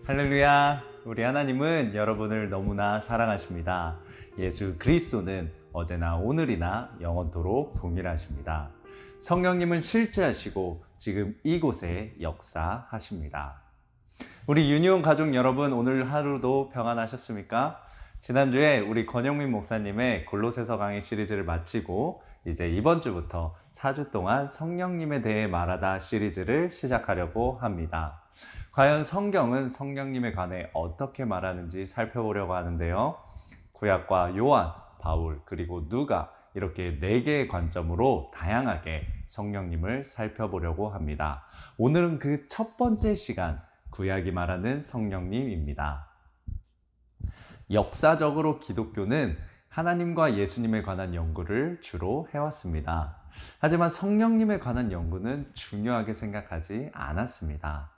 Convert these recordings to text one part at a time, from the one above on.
할렐루야! 우리 하나님은 여러분을 너무나 사랑하십니다. 예수 그리스도는 어제나 오늘이나 영원토록 동일하십니다. 성령님은 실제하시고 지금 이곳에 역사하십니다. 우리 유니온 가족 여러분, 오늘 하루도 평안하셨습니까? 지난주에 우리 권영민 목사님의 골로새서 강의 시리즈를 마치고 이제 이번 주부터 4주 동안 성령님에 대해 말하다 시리즈를 시작하려고 합니다. 과연 성경은 성령님에 관해 어떻게 말하는지 살펴보려고 하는데요. 구약과 요한, 바울, 그리고 누가 이렇게 4개의 관점으로 다양하게 성령님을 살펴보려고 합니다. 오늘은 그 첫 번째 시간, 구약이 말하는 성령님입니다. 역사적으로 기독교는 하나님과 예수님에 관한 연구를 주로 해왔습니다. 하지만 성령님에 관한 연구는 중요하게 생각하지 않았습니다.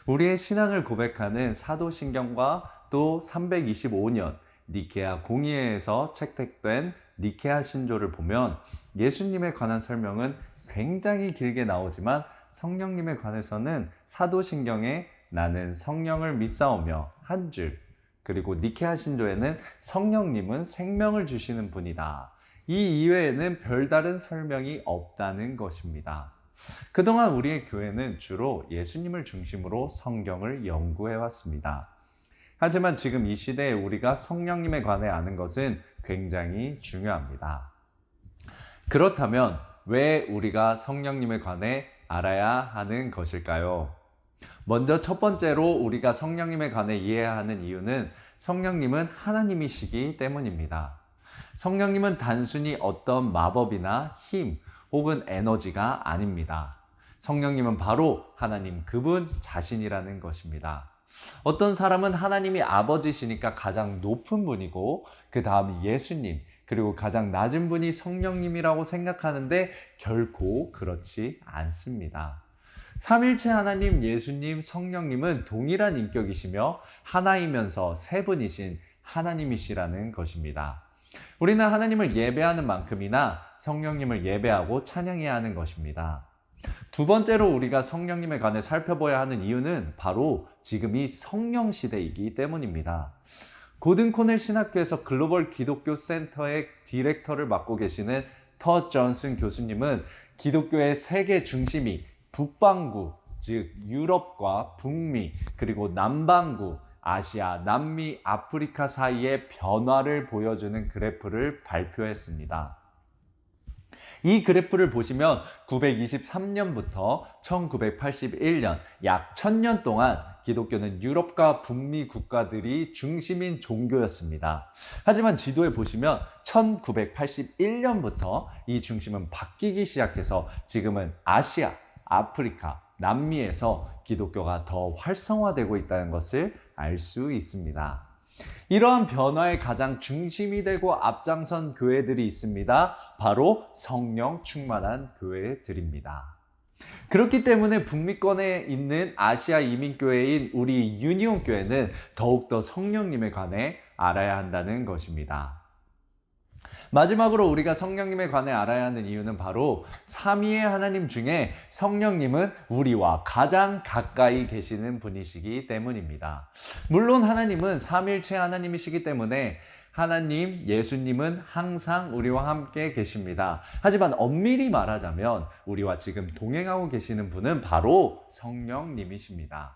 우리의 신앙을 고백하는 사도신경과 또 325년 니케아 공의회에서 채택된 니케아 신조를 보면 예수님에 관한 설명은 굉장히 길게 나오지만 성령님에 관해서는 사도신경에 나는 성령을 믿사오며 한 줄, 그리고 니케아 신조에는 성령님은 생명을 주시는 분이다. 이 이외에는 별다른 설명이 없다는 것입니다. 그동안 우리의 교회는 주로 예수님을 중심으로 성경을 연구해 왔습니다. 하지만 지금 이 시대에 우리가 성령님에 관해 아는 것은 굉장히 중요합니다. 그렇다면 왜 우리가 성령님에 관해 알아야 하는 것일까요? 먼저 첫 번째로 우리가 성령님에 관해 이해해야 하는 이유는 성령님은 하나님이시기 때문입니다. 성령님은 단순히 어떤 마법이나 힘 혹은 에너지가 아닙니다. 성령님은 바로 하나님 그분 자신이라는 것입니다. 어떤 사람은 하나님이 아버지시니까 가장 높은 분이고 그 다음이 예수님, 그리고 가장 낮은 분이 성령님이라고 생각하는데 결코 그렇지 않습니다. 삼일체 하나님, 예수님, 성령님은 동일한 인격이시며 하나이면서 세 분이신 하나님이시라는 것입니다. 우리는 하나님을 예배하는 만큼이나 성령님을 예배하고 찬양해야 하는 것입니다. 두 번째로 우리가 성령님에 관해 살펴봐야 하는 이유는 바로 지금이 성령 시대이기 때문입니다. 고든 코넬 신학교에서 글로벌 기독교 센터의 디렉터를 맡고 계시는 터 존슨 교수님은 기독교의 세계 중심이 북반구, 즉 유럽과 북미, 그리고 남반구, 아시아, 남미, 아프리카 사이의 변화를 보여주는 그래프를 발표했습니다. 이 그래프를 보시면 923년부터 1981년, 약 1000년 동안 기독교는 유럽과 북미 국가들이 중심인 종교였습니다. 하지만 지도에 보시면 1981년부터 이 중심은 바뀌기 시작해서 지금은 아시아, 아프리카, 남미에서 기독교가 더 활성화되고 있다는 것을 알 수 있습니다. 이러한 변화의 가장 중심이 되고 앞장선 교회들이 있습니다. 바로 성령 충만한 교회들입니다. 그렇기 때문에 북미권에 있는 아시아 이민교회인 우리 유니온 교회는 더욱더 성령님에 관해 알아야 한다는 것입니다. 마지막으로 우리가 성령님에 관해 알아야 하는 이유는 바로 삼위의 하나님 중에 성령님은 우리와 가장 가까이 계시는 분이시기 때문입니다. 물론 하나님은 삼일체 하나님이시기 때문에 하나님, 예수님은 항상 우리와 함께 계십니다. 하지만 엄밀히 말하자면 우리와 지금 동행하고 계시는 분은 바로 성령님이십니다.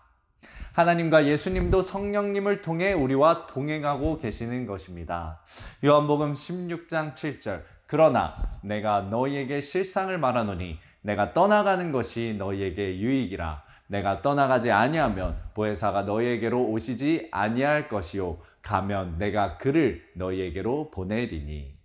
하나님과 예수님도 성령님을 통해 우리와 동행하고 계시는 것입니다. 요한복음 16장 7절, 그러나 내가 너희에게 실상을 말하노니 내가 떠나가는 것이 너희에게 유익이라. 내가 떠나가지 아니하면 보혜사가 너희에게로 오시지 아니할 것이요 가면 내가 그를 너희에게로 보내리니.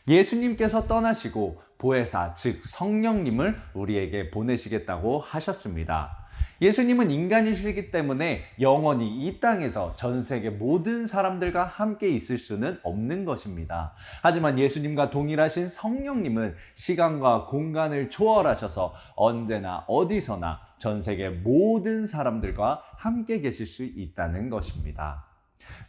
예수님께서 떠나시고 보혜사, 즉 성령님을 우리에게 보내시겠다고 하셨습니다. 예수님은 인간이시기 때문에 영원히 이 땅에서 전 세계 모든 사람들과 함께 있을 수는 없는 것입니다. 하지만 예수님과 동일하신 성령님은 시간과 공간을 초월하셔서 언제나 어디서나 전 세계 모든 사람들과 함께 계실 수 있다는 것입니다.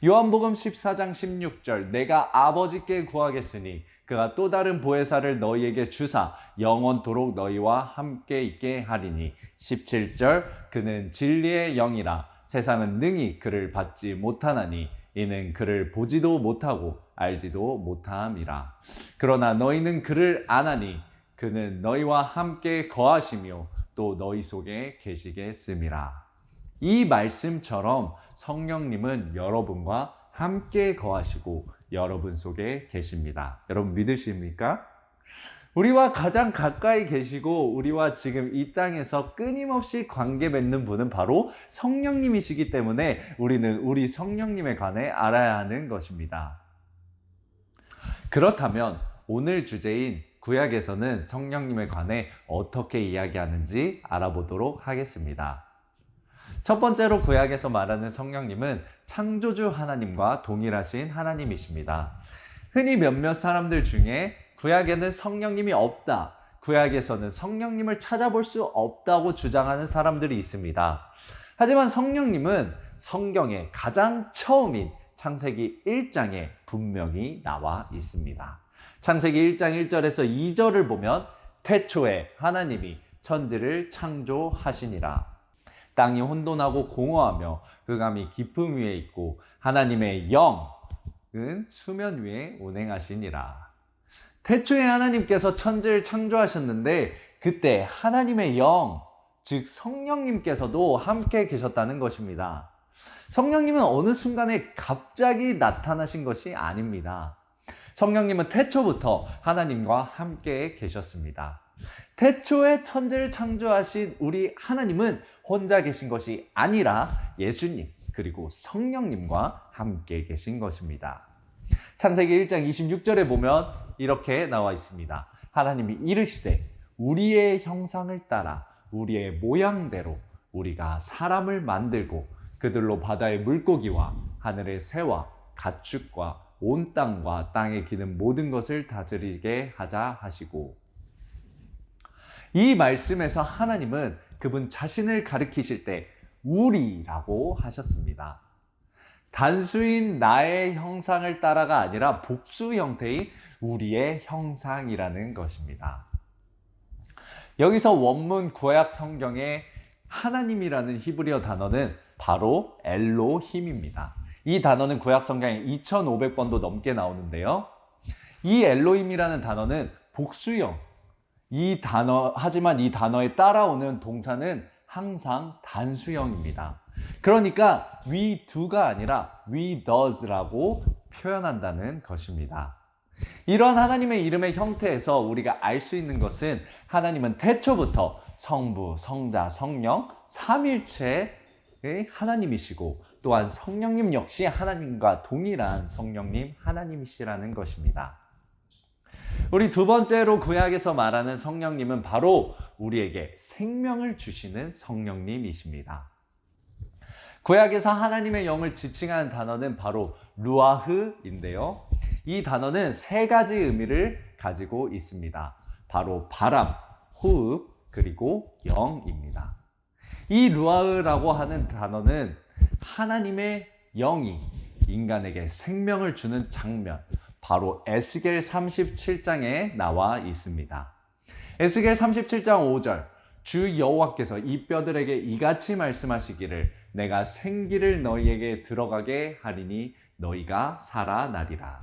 요한복음 14장 16절, 내가 아버지께 구하겠으니 그가 또 다른 보혜사를 너희에게 주사 영원토록 너희와 함께 있게 하리니. 17절, 그는 진리의 영이라 세상은 능히 그를 받지 못하나니 이는 그를 보지도 못하고 알지도 못함이라. 그러나 너희는 그를 아나니 그는 너희와 함께 거하시며 또 너희 속에 계시겠음이라. 이 말씀처럼 성령님은 여러분과 함께 거하시고 여러분 속에 계십니다. 여러분 믿으십니까? 우리와 가장 가까이 계시고 우리와 지금 이 땅에서 끊임없이 관계 맺는 분은 바로 성령님이시기 때문에 우리는 우리 성령님에 관해 알아야 하는 것입니다. 그렇다면 오늘 주제인 구약에서는 성령님에 관해 어떻게 이야기하는지 알아보도록 하겠습니다. 첫 번째로 구약에서 말하는 성령님은 창조주 하나님과 동일하신 하나님이십니다. 흔히 몇몇 사람들 중에 구약에는 성령님이 없다, 구약에서는 성령님을 찾아볼 수 없다고 주장하는 사람들이 있습니다. 하지만 성령님은 성경의 가장 처음인 창세기 1장에 분명히 나와 있습니다. 창세기 1장 1절에서 2절을 보면 태초에 하나님이 천지를 창조하시니라. 땅이 혼돈하고 공허하며 흑암이 깊음 위에 있고 하나님의 영은 수면 위에 운행하시니라. 태초에 하나님께서 천지를 창조하셨는데 그때 하나님의 영, 즉 성령님께서도 함께 계셨다는 것입니다. 성령님은 어느 순간에 갑자기 나타나신 것이 아닙니다. 성령님은 태초부터 하나님과 함께 계셨습니다. 태초에 천지를 창조하신 우리 하나님은 혼자 계신 것이 아니라 예수님 그리고 성령님과 함께 계신 것입니다. 창세기 1장 26절에 보면 이렇게 나와 있습니다. 하나님이 이르시되 우리의 형상을 따라 우리의 모양대로 우리가 사람을 만들고 그들로 바다의 물고기와 하늘의 새와 가축과 온 땅과 땅에 기는 모든 것을 다스리게 하자 하시고, 이 말씀에서 하나님은 그분 자신을 가리키실 때 우리라고 하셨습니다. 단수인 나의 형상을 따라가 아니라 복수 형태인 우리의 형상이라는 것입니다. 여기서 원문 구약 성경의 하나님이라는 히브리어 단어는 바로 엘로힘입니다. 이 단어는 구약 성경에 2500번도 넘게 나오는데요. 이 엘로힘이라는 단어는 복수형, 하지만 이 단어에 따라오는 동사는 항상 단수형입니다. 그러니까 we do가 아니라 we does라고 표현한다는 것입니다. 이러한 하나님의 이름의 형태에서 우리가 알 수 있는 것은 하나님은 태초부터 성부, 성자, 성령, 삼일체의 하나님이시고 또한 성령님 역시 하나님과 동일한 성령님 하나님이시라는 것입니다. 우리 두 번째로 구약에서 말하는 성령님은 바로 우리에게 생명을 주시는 성령님이십니다. 구약에서 하나님의 영을 지칭하는 단어는 바로 루아흐인데요. 이 단어는 세 가지 의미를 가지고 있습니다. 바로 바람, 호흡, 그리고 영입니다. 이 루아흐라고 하는 단어는 하나님의 영이 인간에게 생명을 주는 장면, 바로 에스겔 37장에 나와 있습니다. 에스겔 37장 5절, 주 여호와께서 이 뼈들에게 이같이 말씀하시기를 내가 생기를 너희에게 들어가게 하리니 너희가 살아나리라.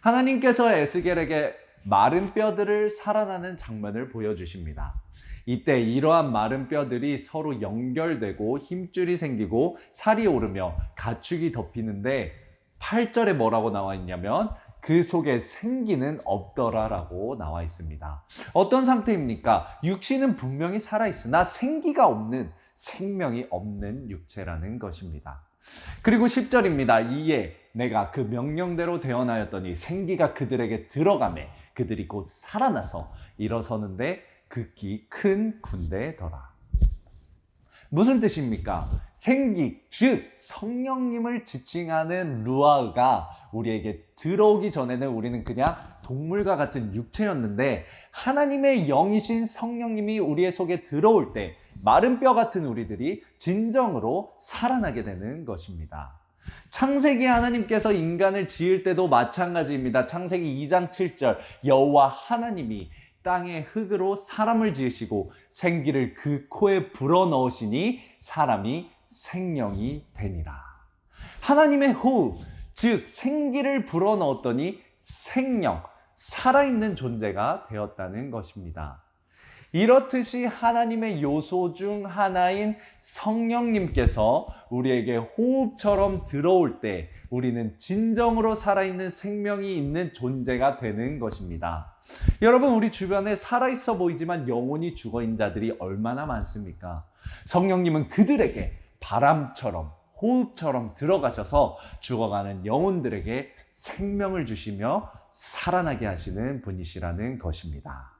하나님께서 에스겔에게 마른 뼈들을 살아나는 장면을 보여주십니다. 이때 이러한 마른 뼈들이 서로 연결되고 힘줄이 생기고 살이 오르며 가축이 덮이는데 8절에 뭐라고 나와 있냐면 그 속에 생기는 없더라라고 나와 있습니다. 어떤 상태입니까? 육신은 분명히 살아있으나 생기가 없는, 생명이 없는 육체라는 것입니다. 그리고 10절입니다. 이에 내가 그 명령대로 대언하였더니 생기가 그들에게 들어가매 그들이 곧 살아나서 일어서는데 극히 큰 군대더라. 무슨 뜻입니까? 생기, 즉 성령님을 지칭하는 루아흐가 우리에게 들어오기 전에는 우리는 그냥 동물과 같은 육체였는데 하나님의 영이신 성령님이 우리의 속에 들어올 때 마른 뼈 같은 우리들이 진정으로 살아나게 되는 것입니다. 창세기 하나님께서 인간을 지을 때도 마찬가지입니다. 창세기 2장 7절 여호와 하나님이 땅의 흙으로 사람을 지으시고 생기를 그 코에 불어넣으시니 사람이 생명이 되니라. 하나님의 호흡, 즉 생기를 불어넣었더니 생명, 살아있는 존재가 되었다는 것입니다. 이렇듯이 하나님의 요소 중 하나인 성령님께서 우리에게 호흡처럼 들어올 때 우리는 진정으로 살아있는 생명이 있는 존재가 되는 것입니다. 여러분, 우리 주변에 살아있어 보이지만 영혼이 죽어있는 자들이 얼마나 많습니까? 성령님은 그들에게 바람처럼, 호흡처럼 들어가셔서 죽어가는 영혼들에게 생명을 주시며 살아나게 하시는 분이시라는 것입니다.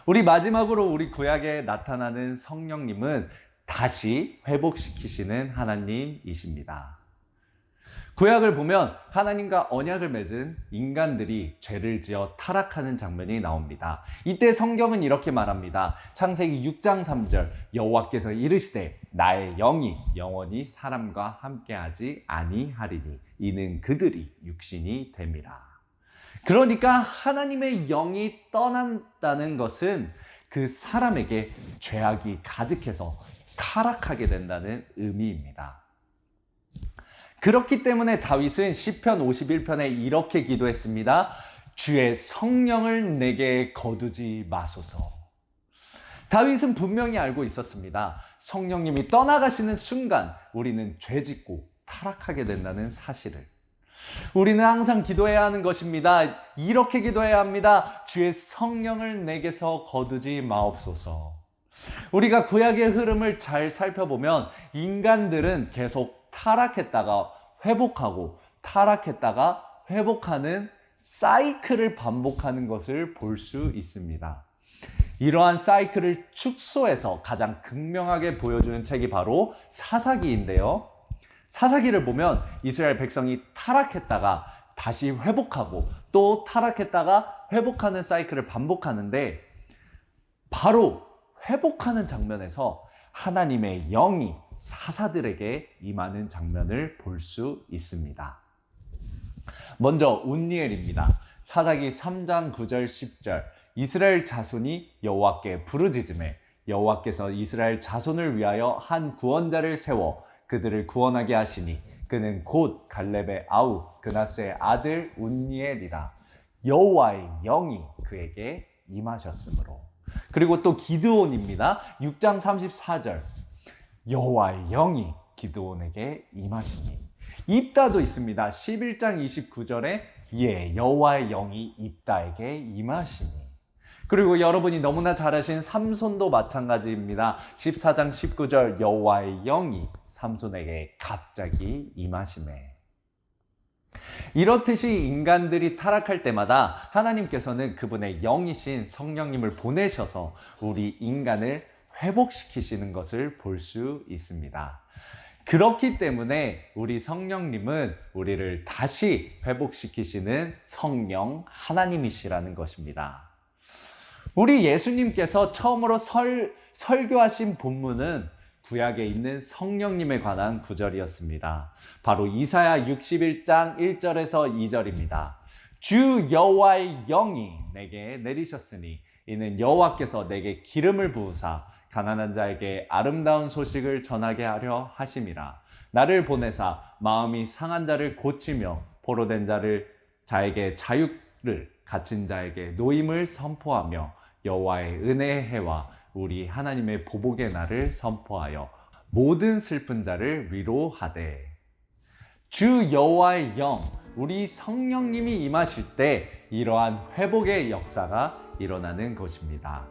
우리 마지막으로 우리 구약에 나타나는 성령님은 다시 회복시키시는 하나님이십니다. 구약을 보면 하나님과 언약을 맺은 인간들이 죄를 지어 타락하는 장면이 나옵니다. 이때 성경은 이렇게 말합니다. 창세기 6장 3절, 여호와께서 이르시되 나의 영이 영원히 사람과 함께하지 아니하리니 이는 그들이 육신이 됨이라. 그러니까 하나님의 영이 떠난다는 것은 그 사람에게 죄악이 가득해서 타락하게 된다는 의미입니다. 그렇기 때문에 다윗은 시편 51편에 이렇게 기도했습니다. 주의 성령을 내게 거두지 마소서. 다윗은 분명히 알고 있었습니다. 성령님이 떠나가시는 순간 우리는 죄짓고 타락하게 된다는 사실을. 우리는 항상 기도해야 하는 것입니다. 이렇게 기도해야 합니다. 주의 성령을 내게서 거두지 마옵소서. 우리가 구약의 흐름을 잘 살펴보면 인간들은 계속 타락했다가 회복하고 타락했다가 회복하는 사이클을 반복하는 것을 볼 수 있습니다. 이러한 사이클을 축소해서 가장 극명하게 보여주는 책이 바로 사사기인데요. 사사기를 보면 이스라엘 백성이 타락했다가 다시 회복하고 또 타락했다가 회복하는 사이클을 반복하는데 바로 회복하는 장면에서 하나님의 영이 사사들에게 임하는 장면을 볼 수 있습니다. 먼저 운니엘입니다. 사사기 3장 9절 10절 이스라엘 자손이 여호와께 부르짖으매 여호와께서 이스라엘 자손을 위하여 한 구원자를 세워 그들을 구원하게 하시니 그는 곧 갈렙의 아우 그나스의 아들 운니엘이라. 여호와의 영이 그에게 임하셨으므로. 그리고 또 기드온입니다. 6장 34절 여호와의 영이 기드온에게 임하시니. 입다도 있습니다. 11장 29절에 여호와의 영이 입다에게 임하시니. 그리고 여러분이 너무나 잘 아신 삼손도 마찬가지입니다. 14장 19절 여호와의 영이 삼손에게 갑자기 임하시매. 이렇듯이 인간들이 타락할 때마다 하나님께서는 그분의 영이신 성령님을 보내셔서 우리 인간을 회복시키시는 것을 볼 수 있습니다. 그렇기 때문에 우리 성령님은 우리를 다시 회복시키시는 성령 하나님이시라는 것입니다. 우리 예수님께서 처음으로 설교하신 본문은 구약에 있는 성령님에 관한 구절이었습니다. 바로 이사야 61장 1절에서 2절입니다. 주 여호와의 영이 내게 내리셨으니 이는 여호와께서 내게 기름을 부으사 가난한 자에게 아름다운 소식을 전하게 하려 하심이라. 나를 보내사 마음이 상한 자를 고치며 포로된 자에게 자유를 갇힌 자에게 노임을 선포하며 여호와의 은혜의 해와 우리 하나님의 보복의 날을 선포하여 모든 슬픈 자를 위로하되. 주 여호와의 영, 우리 성령님이 임하실 때 이러한 회복의 역사가 일어나는 것입니다.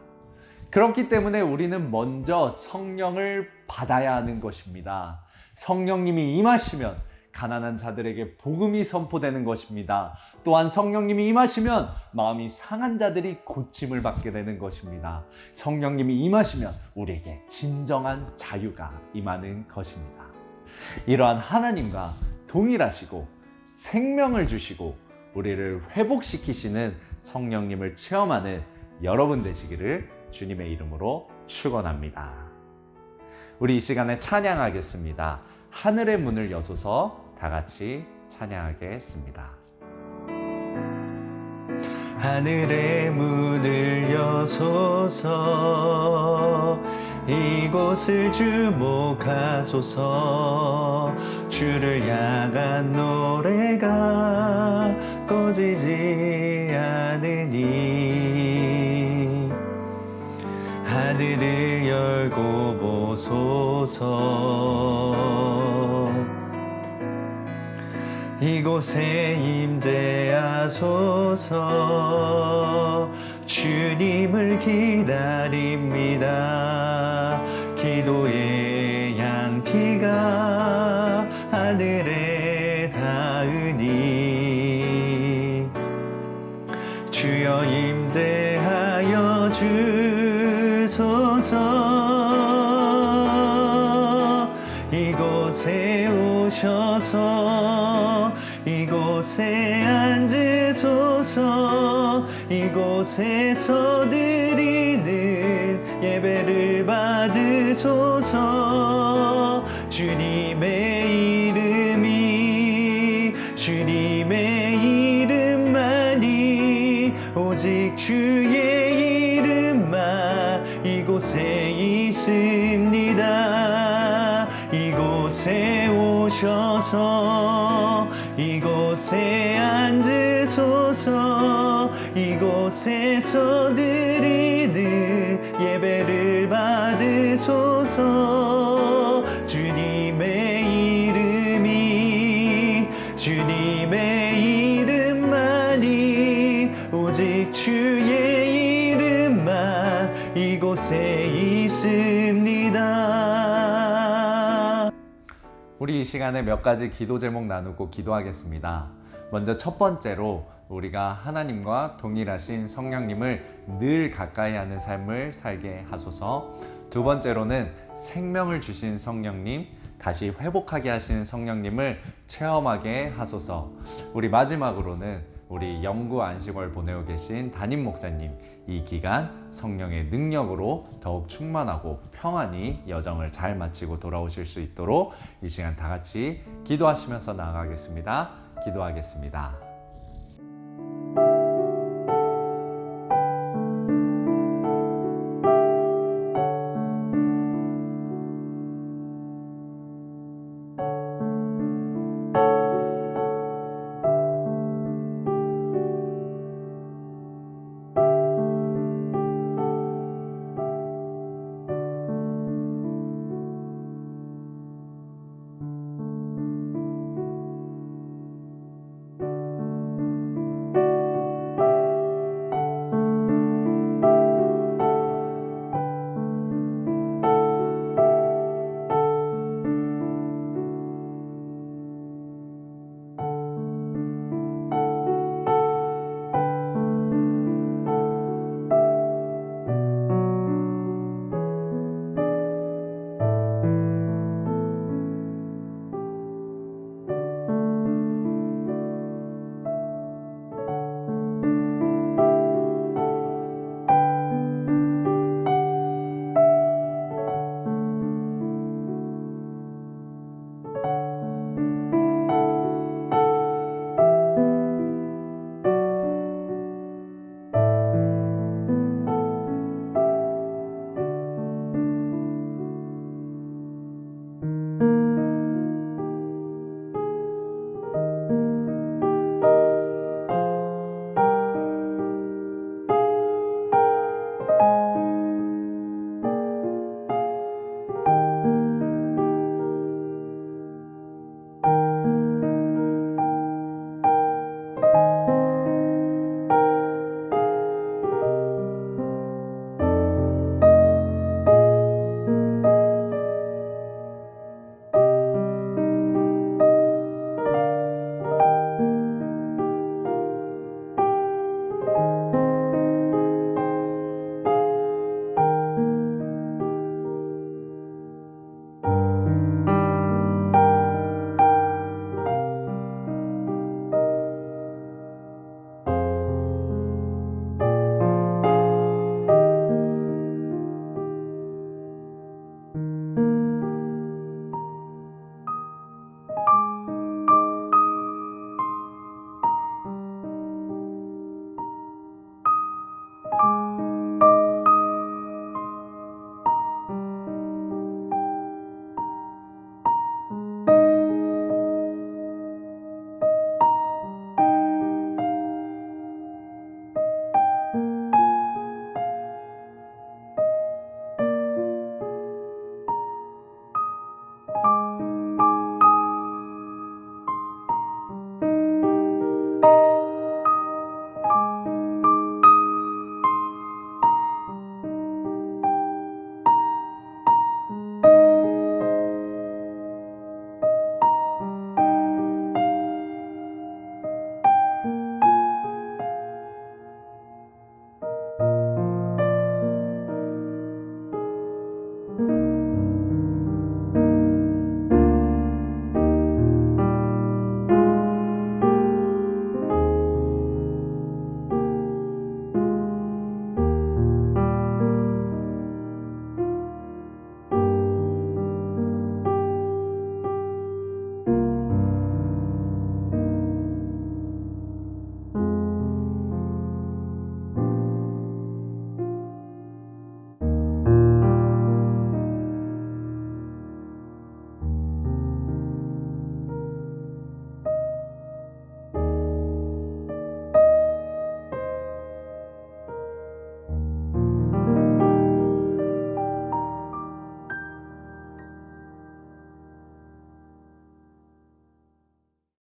그렇기 때문에 우리는 먼저 성령을 받아야 하는 것입니다. 성령님이 임하시면 가난한 자들에게 복음이 선포되는 것입니다. 또한 성령님이 임하시면 마음이 상한 자들이 고침을 받게 되는 것입니다. 성령님이 임하시면 우리에게 진정한 자유가 임하는 것입니다. 이러한 하나님과 동일하시고 생명을 주시고 우리를 회복시키시는 성령님을 체험하는 여러분 되시기를 주님의 이름으로 축원합니다. 우리 이 시간에 찬양하겠습니다. 하늘의 문을 여소서 다 같이 찬양하겠습니다. 하늘의 문을 여소서 이곳을 주목하소서. 주를 향한 노래가 꺼지지 않으니 하늘을 열고 보소서. 이곳에 임재하소서. 주님을 기다립니다. 기도의 양피가 하늘에 닿으니 주여 임재하여 주소서. 이곳에 오셔서 이곳에 앉으소서. 이곳에서 드리는 예배를 받으소서. 주님의 이름만이 오직 주의 이름만 이곳에 있습니다. 이곳에 오셔서 이곳에 앉으소서. 이곳에서 드리는 예배를 받으소서. 주님의 이름만이 오직 주의 이름만 이곳에 있습니다. 우리 이 시간에 몇 가지 기도 제목 나누고 기도하겠습니다. 먼저 첫 번째로 우리가 하나님과 동일하신 성령님을 늘 가까이 하는 삶을 살게 하소서. 두 번째로는 생명을 주신 성령님, 다시 회복하게 하시는 성령님을 체험하게 하소서. 우리 마지막으로는 우리 영구 안식월 보내고 계신 담임 목사님, 이 기간 성령의 능력으로 더욱 충만하고 평안히 여정을 잘 마치고 돌아오실 수 있도록 이 시간 다 같이 기도하시면서 나아가겠습니다. 기도하겠습니다.